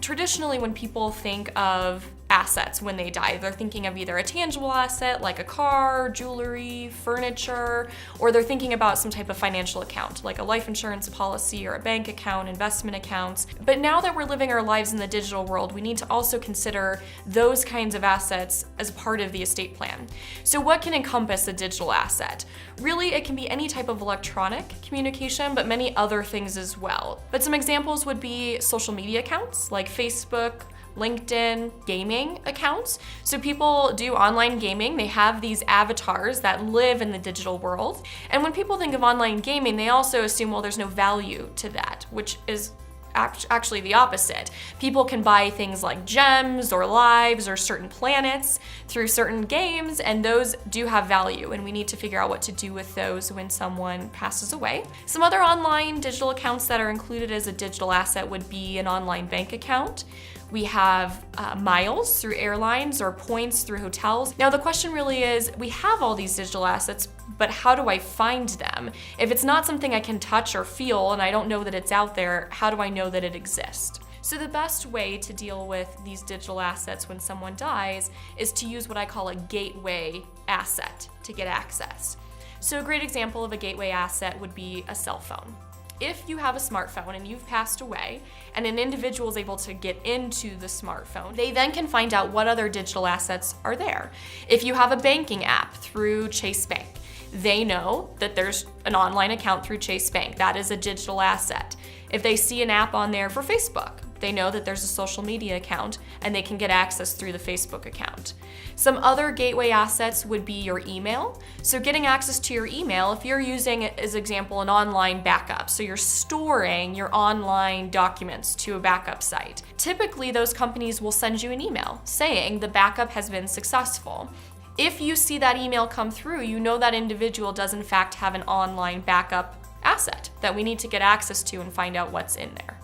Traditionally, when people think of assets when they die, they're thinking of either a tangible asset like a car, jewelry, furniture, or they're thinking about some type of financial account like a life insurance policy or a bank account, investment accounts. But now that we're living our lives in the digital world, we need to also consider those kinds of assets as part of the estate plan. So what can encompass a digital asset? Really, it can be any type of electronic communication, but many other things as well. But some examples would be social media accounts like Facebook, LinkedIn, gaming accounts. So people do online gaming. They have these avatars that live in the digital world. And when people think of online gaming, they also assume, well, there's no value to that, which is actually the opposite. People can buy things like gems or lives or certain planets through certain games, and those do have value, and we need to figure out what to do with those when someone passes away. Some other online digital accounts that are included as a digital asset would be an online bank account. We have miles through airlines or points through hotels. Now the question really is, we have all these digital assets, but how do I find them? If it's not something I can touch or feel and I don't know that it's out there, how do I know that it exists? So the best way to deal with these digital assets when someone dies is to use what I call a gateway asset to get access. So a great example of a gateway asset would be a cell phone. If you have a smartphone and you've passed away and an individual is able to get into the smartphone, they then can find out what other digital assets are there. If you have a banking app through Chase Bank, they know that there's an online account through Chase Bank. That is a digital asset. If they see an app on there for Facebook, they know that there's a social media account and they can get access through the Facebook account. Some other gateway assets would be your email. So getting access to your email, if you're using, as example, an online backup, so you're storing your online documents to a backup site. Typically, those companies will send you an email saying the backup has been successful. If you see that email come through, you know that individual does in fact have an online backup asset that we need to get access to and find out what's in there.